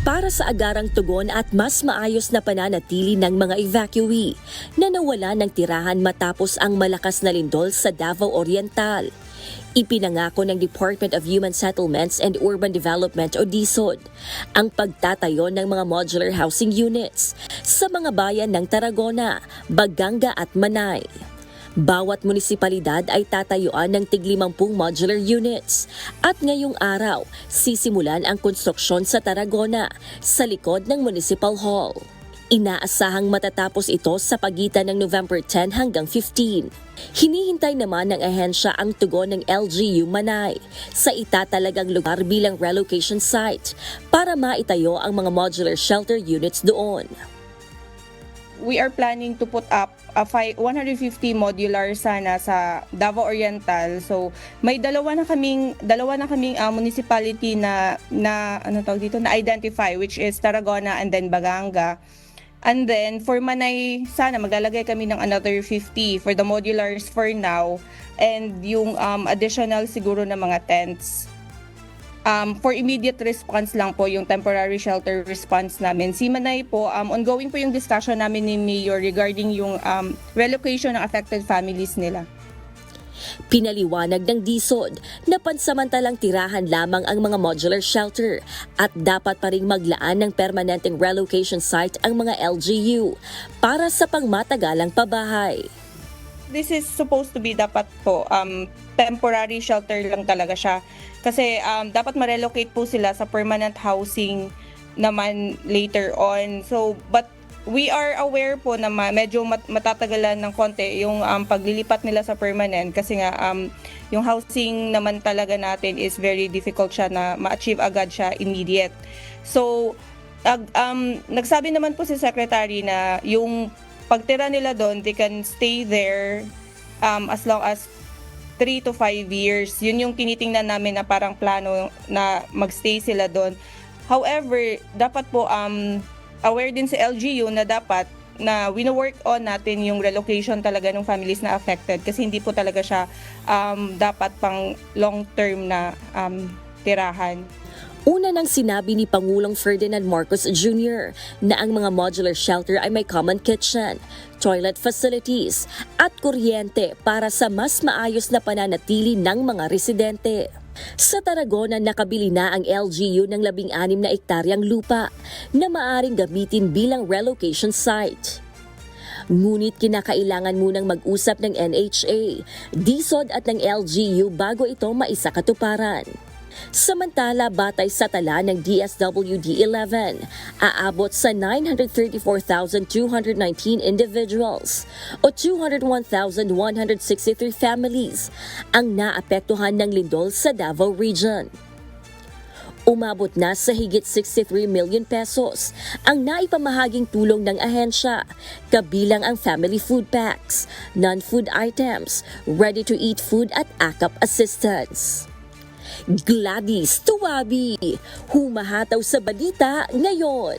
para sa agarang tugon at mas maayos na pananatili ng mga evacuee na nawala ng tirahan matapos ang malakas na lindol sa Davao Oriental. Ipinangako ng Department of Human Settlements and Urban Development o DSUD ang pagtatayo ng mga modular housing units sa mga bayan ng Tarragona, Baganga at Manay. Bawat munisipalidad ay tatayuan ng tig-50 modular units at ngayong araw sisimulan ang konstruksyon sa Tarragona sa likod ng Municipal Hall. Inaasahang matatapos ito sa pagitan ng November 10 hanggang 15. Hinihintay naman ng ahensya ang tugon ng LGU Manay sa itatalagang lugar bilang relocation site para maitayo ang mga modular shelter units doon. We are planning to put up a 150 modular sana sa Davao Oriental. So may dalawa na kaming municipality na identify, which is Tarragona and then Baganga. And then for Manay, sana maglalagay kami ng another 50 for the modulars for now, and yung additional siguro na mga tents. For immediate response lang po, yung temporary shelter response namin. Si Manay po, ongoing po yung discussion namin ni Mayor regarding yung relocation ng affected families nila. Pinaliwanag ng DSUD na pansamantalang tirahan lamang ang mga modular shelter at dapat pa ring maglaan ng permanenteng relocation site ang mga LGU para sa pangmatagalang pabahay. This is supposed to be dapat po temporary shelter lang talaga siya. Kasi dapat ma-relocate po sila sa permanent housing naman later on. So, but we are aware po na medyo matatagalan ng konti yung paglilipat nila sa permanent kasi nga yung housing naman talaga natin is very difficult siya na ma-achieve agad siya immediate. So, nagsabi naman po si Secretary na yung pagtira nila doon, they can stay there as long as 3 to 5 years. Yun yung tinitingnan namin na parang plano na magstay sila doon. However, dapat po aware din si LGU na dapat na wino-work on natin yung relocation talaga ng families na affected kasi hindi po talaga siya dapat pang long-term na tirahan. Una nang sinabi ni Pangulong Ferdinand Marcos Jr. na ang mga modular shelter ay may common kitchen, toilet facilities at kuryente para sa mas maayos na pananatili ng mga residente. Sa Tarragona, nakabili na ang LGU ng 16 na ektaryang lupa na maaring gamitin bilang relocation site. Ngunit kinakailangan munang mag-usap ng NHA, DSUD at ng LGU bago ito maisakatuparan. Samantala, batay sa tala ng DSWD-11, aabot sa 934,219 individuals o 201,163 families ang naapektuhan ng lindol sa Davao Region. Umabot na sa higit 63 million pesos ang naipamahaging tulong ng ahensya, kabilang ang family food packs, non-food items, ready-to-eat food at AKAP assistance. Gladys Tuwabi, humahataw sa balita ngayon.